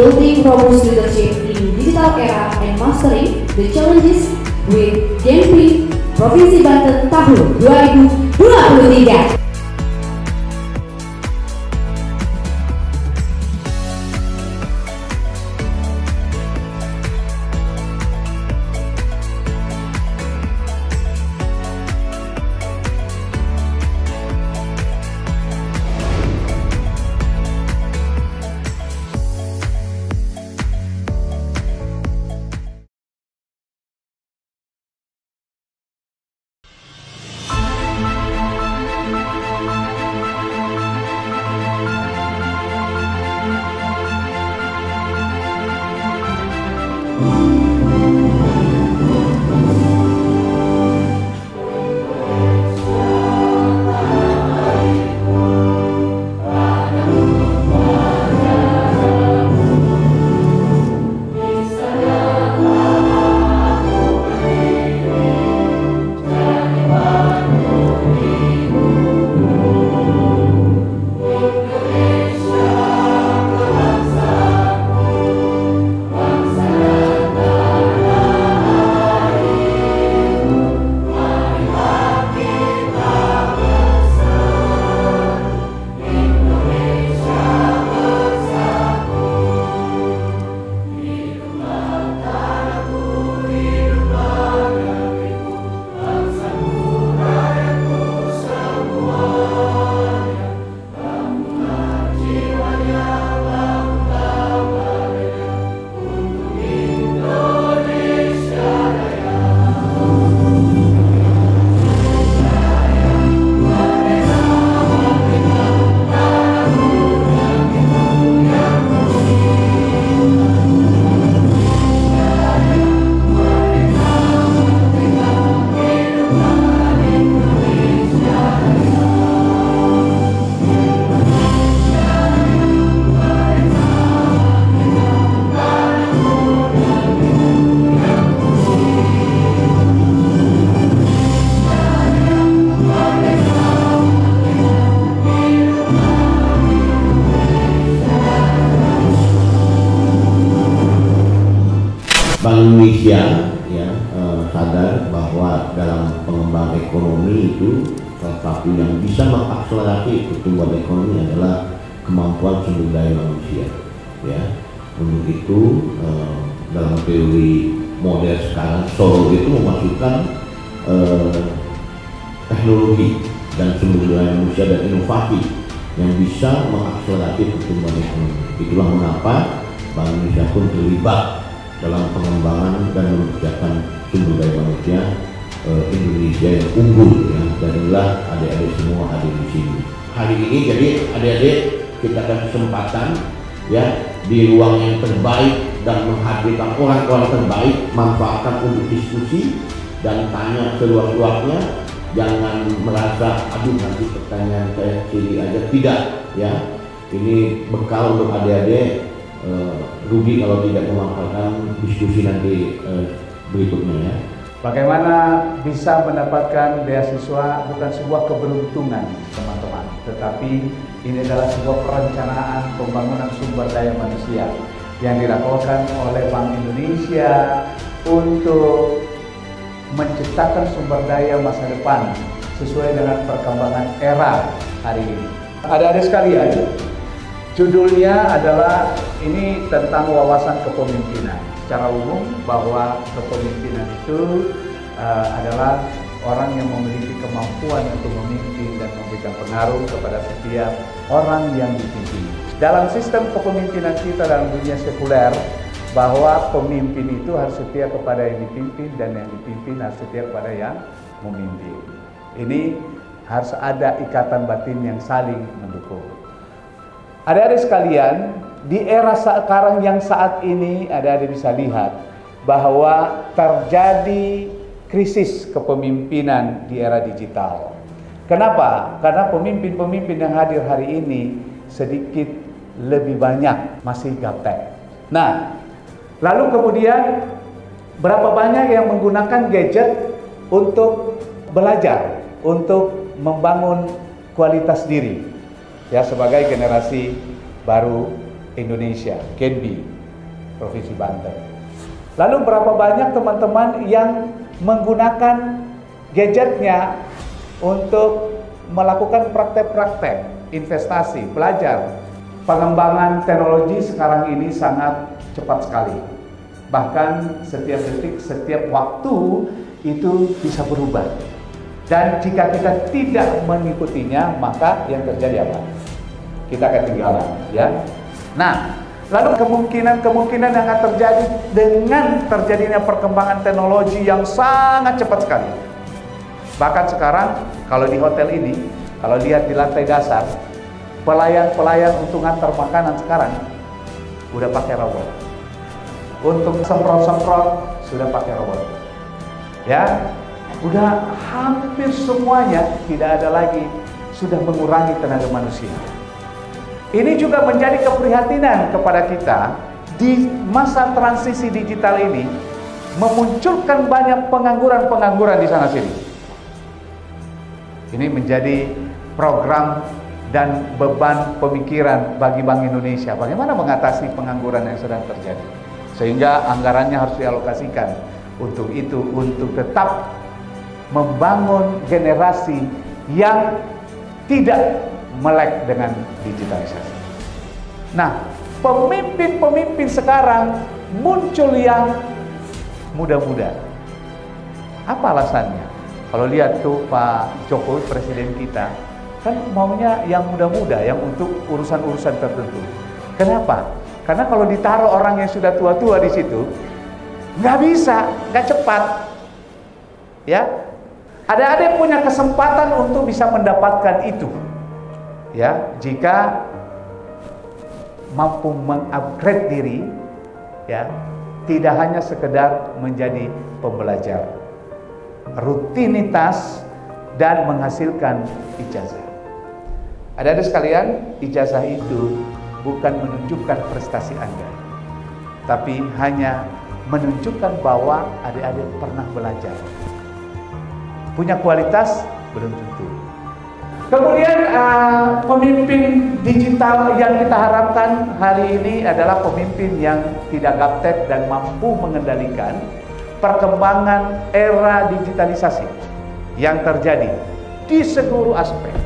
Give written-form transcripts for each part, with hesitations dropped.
building robust leadership in digital era and mastering the challenges with Genpi Provinsi Banten tahun 2023. Bank Indonesia sadar bahwa dalam pengembangan ekonomi itu salah satu yang bisa mengakselerasi pertumbuhan ekonomi adalah kemampuan sumber daya manusia. Ya, untuk itu dalam teori model sekarang Solo itu memasukkan teknologi dan sumber daya manusia dan inovasi yang bisa mengakselerasi pertumbuhan ekonomi. Itulah mengapa Bank Indonesia pun terlibat dalam pengembangan dan mengerjakan sumber daya manusia Indonesia yang unggul, ya. Dan inilah adik-adik semua hadir di sini hari ini. Jadi adik-adik, kita ada kesempatan ya di ruang yang terbaik dan menghadirkan orang-orang terbaik. Manfaatkan untuk diskusi dan tanya seluas-luasnya. Jangan merasa aduh nanti pertanyaan saya sini aja, tidak ya. Ini bekal untuk adik-adik. Rugi kalau tidak memanfaatkan diskusi nanti berikutnya ya. Bagaimana bisa mendapatkan beasiswa bukan sebuah keberuntungan teman-teman, tetapi ini adalah sebuah perencanaan pembangunan sumber daya manusia yang dilakukan oleh Bank Indonesia untuk menciptakan sumber daya masa depan sesuai dengan perkembangan era hari ini. Adik-adik sekalian, judulnya adalah ini tentang wawasan kepemimpinan. Secara umum bahwa kepemimpinan itu adalah orang yang memiliki kemampuan untuk memimpin dan memberikan pengaruh kepada setiap orang yang dipimpin. Dalam sistem kepemimpinan kita dalam dunia sekuler, bahwa pemimpin itu harus setia kepada yang dipimpin dan yang dipimpin harus setia kepada yang memimpin. Ini harus ada ikatan batin yang saling mendukung. Adik-adik sekalian, di era sekarang yang saat ini adik-adik bisa lihat bahwa terjadi krisis kepemimpinan di era digital. Kenapa? Karena pemimpin-pemimpin yang hadir hari ini sedikit lebih banyak masih gaptek. Nah, lalu kemudian berapa banyak yang menggunakan gadget untuk belajar, untuk membangun kualitas diri. Ya, sebagai generasi baru Indonesia, Genpi. Provinsi Banten. Lalu berapa banyak teman-teman yang menggunakan gadgetnya untuk melakukan praktek-praktek investasi, belajar. Pengembangan teknologi sekarang ini sangat cepat sekali. Bahkan setiap detik, setiap waktu itu bisa berubah. Dan jika kita tidak mengikutinya, maka yang terjadi apa? Kita ketinggalan, ya. Nah, lalu kemungkinan yang akan terjadi dengan terjadinya perkembangan teknologi yang sangat cepat sekali. Bahkan sekarang kalau di hotel ini, kalau lihat di lantai dasar, pelayan-pelayan untuk ngantar makanan sekarang udah pakai robot. Untuk semprot-semprot sudah pakai robot. Ya, udah hampir semuanya tidak ada lagi, sudah mengurangi tenaga manusia. Ini juga menjadi keprihatinan kepada kita di masa transisi digital ini, memunculkan banyak pengangguran-pengangguran di sana sini. Ini menjadi program dan beban pemikiran bagi Bank Indonesia. Bagaimana mengatasi pengangguran yang sedang terjadi? Sehingga anggarannya harus dialokasikan untuk itu, untuk tetap membangun generasi yang tidak melek dengan digitalisasi. Nah, pemimpin-pemimpin sekarang muncul yang muda-muda. Apa alasannya? Kalau lihat tuh Pak Jokowi, presiden kita, kan maunya yang muda-muda, yang untuk urusan-urusan tertentu. Kenapa? Karena kalau ditaruh orang yang sudah tua-tua di situ, nggak bisa, nggak cepat. Ya, adik-adik punya kesempatan untuk bisa mendapatkan itu. Ya, jika mampu mengupgrade diri, ya, tidak hanya sekedar menjadi pembelajar, rutinitas dan menghasilkan ijazah. Adik-adik sekalian, ijazah itu bukan menunjukkan prestasi Anda, tapi hanya menunjukkan bahwa adik-adik pernah belajar. Punya kualitas? Belum tentu. Kemudian pemimpin digital yang kita harapkan hari ini adalah pemimpin yang tidak gaptek dan mampu mengendalikan perkembangan era digitalisasi yang terjadi di seluruh aspek.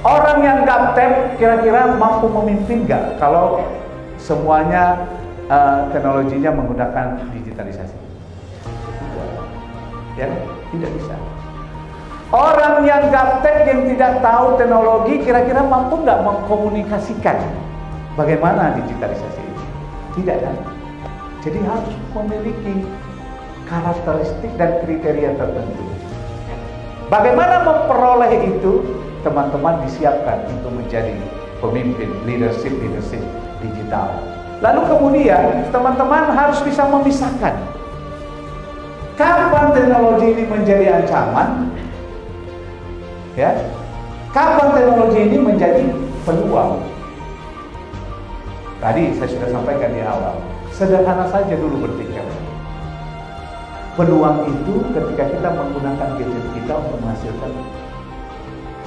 Orang yang gaptek kira-kira mampu memimpin nggak kalau semuanya teknologinya menggunakan digitalisasi? Ya, tidak bisa. Orang yang gaptek, yang tidak tahu teknologi, kira-kira mampu nggak mengkomunikasikan bagaimana digitalisasi ini? Tidak kan? Jadi harus memiliki karakteristik dan kriteria tertentu. Bagaimana memperoleh itu? Teman-teman disiapkan untuk menjadi pemimpin, leadership digital. Lalu kemudian teman-teman harus bisa memisahkan kapan teknologi ini menjadi ancaman, ya, kapan teknologi ini menjadi peluang. Tadi saya sudah sampaikan di awal, sederhana saja dulu berpikir. Peluang itu ketika kita menggunakan gadget kita untuk menghasilkan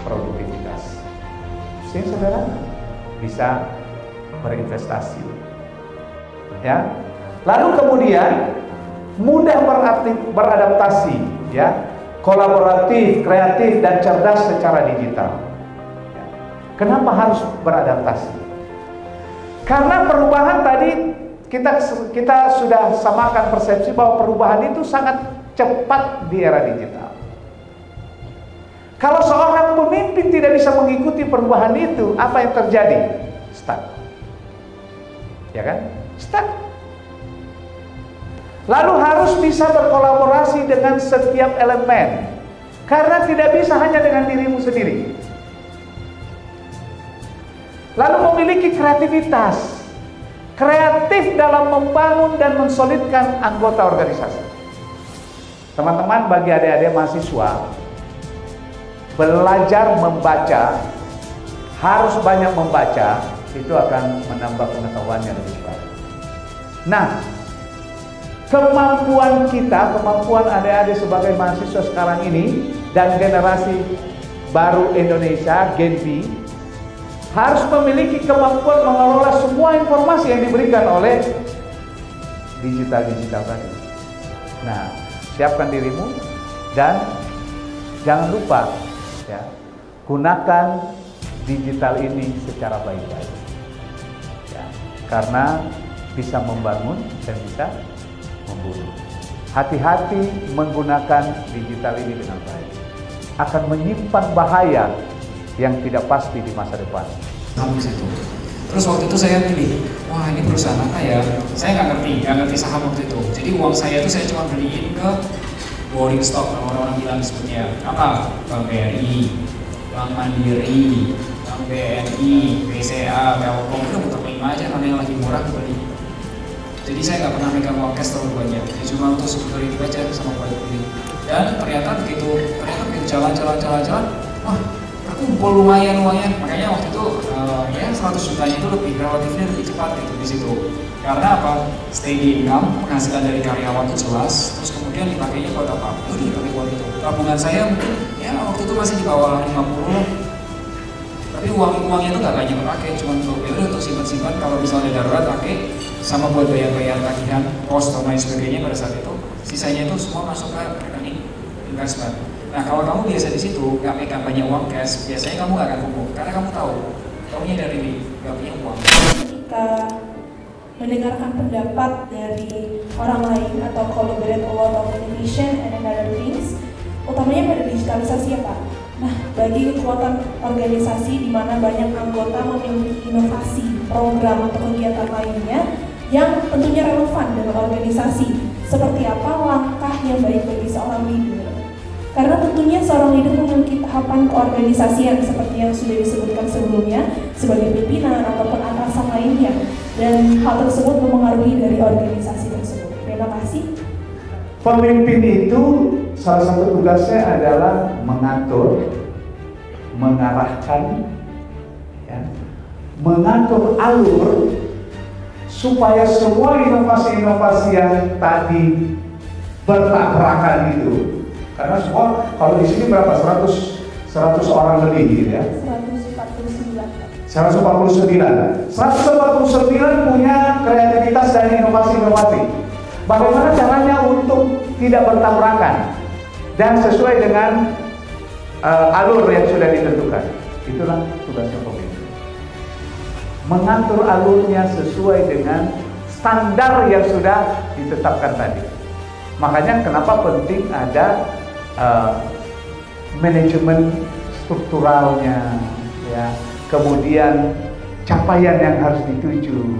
produktivitas. Yang sederhana, bisa berinvestasi. Ya. Lalu kemudian mudah beradaptasi, ya, kolaboratif, kreatif dan cerdas secara digital. Ya. Kenapa harus beradaptasi? Karena perubahan tadi kita sudah samakan persepsi bahwa perubahan itu sangat cepat di era digital. Kalau seorang pemimpin tidak bisa mengikuti perubahan itu, apa yang terjadi? Stuck. Ya kan? Stuck. Lalu harus bisa berkolaborasi dengan setiap elemen. Karena tidak bisa hanya dengan dirimu sendiri. Lalu memiliki kreativitas. Kreatif dalam membangun dan mensolidkan anggota organisasi. Teman-teman, bagi adik-adik mahasiswa, belajar membaca, harus banyak membaca, itu akan menambah pengetahuannya lebih baik. Nah, kemampuan kita, kemampuan adik-adik sebagai mahasiswa sekarang ini dan generasi baru Indonesia, Gen Z, harus memiliki kemampuan mengelola semua informasi yang diberikan oleh digital tadi. Nah, siapkan dirimu dan jangan lupa ya, gunakan digital ini secara baik-baik. Ya, karena bisa membangun dan bisa membunuh. Hati-hati menggunakan digital ini dengan baik. Akan menyimpan bahaya yang tidak pasti di masa depan. Terus waktu itu saya pilih, wah ini perusahaan apa ya? Saya nggak ngerti saham waktu itu. Jadi uang saya itu saya cuma beliin ke boring stock, orang-orang bilang sebutnya apa? Bank BRI, Bank Mandiri, Bank BNI, BCA, Telkom, udah muter 5 aja, mana yang lagi murah beli. Jadi saya nggak pernah megang uang cash terlalu banyak, ya cuma untuk security aja sama buat beli. Dan ternyata begitu jalan, wah terkumpul lumayan. Makanya waktu itu ya 100 jutanya itu relatifnya lebih cepat gitu di situ. Karena apa? Steady income, penghasilan dari karyawan itu jelas, terus kemudian dipakainya buat apa? Itu dipakai buat itu. Tabungan saya mungkin ya waktu itu masih di bawah 50. Tapi uangnya itu nggak banyak pakai, cuma untuk simpan-simpan kalau misalnya darurat pakai, sama buat bayar-bayar tagihan, pos dan lain sebagainya pada saat itu. Sisanya itu semua masuk ke rekening investment. Nah kalau kamu biasa di situ nggak megang banyak uang cash, biasanya kamu nggak akan kumpul karena kamu tahu kamunya dari nggak punya uang. Ketika mendengarkan pendapat dari orang lain atau collaborate a lot of innovation and other things, utamanya pada digitalisasi ya Pak. Nah, bagi kekuatan organisasi di mana banyak anggota memiliki inovasi, program atau kegiatan lainnya yang tentunya relevan dengan organisasi, seperti apa langkah yang baik bagi seorang leader? Karena tentunya seorang leader memiliki tahapan keorganisasian seperti yang sudah disebutkan sebelumnya sebagai pimpinan ataupun atasan lainnya, dan hal tersebut mempengaruhi dari organisasi tersebut. Terima kasih. Pemimpin itu salah satu tugasnya adalah mengatur, mengarahkan, ya, mengatur alur supaya semua inovasi-inovasi yang tadi bertabrakan itu, karena semua kalau di sini berapa 100 orang lebih gitu ya. 149 punya kreativitas dan inovasi-inovasi. Bagaimana caranya untuk tidak bertabrakan dan sesuai dengan alur yang sudah ditentukan? Itulah tugasnya pemimpin. Mengatur alurnya sesuai dengan standar yang sudah ditetapkan tadi. Makanya kenapa penting ada manajemen strukturalnya, ya, kemudian capaian yang harus dituju.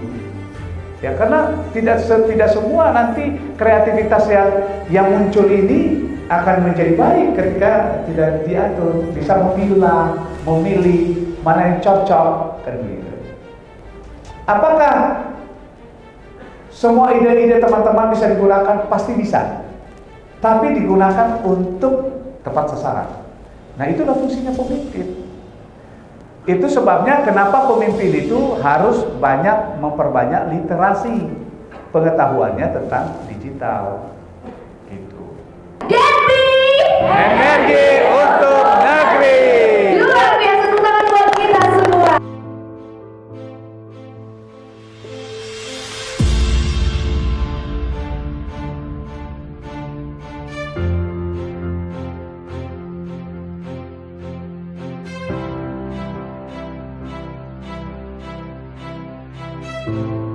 Ya, karena tidak semua nanti kreativitas yang muncul ini akan menjadi baik ketika tidak diatur, bisa memilih mana yang cocok kan gitu. Apakah semua ide-ide teman-teman bisa digunakan? Pasti bisa, tapi digunakan untuk tepat sasaran. Nah, itulah fungsinya pemimpin. Itu sebabnya kenapa pemimpin itu harus memperbanyak literasi pengetahuannya tentang digital. Gitu. Energi untuk negeri. Luar biasa, tepuk tangan buat kita semua. Thank you.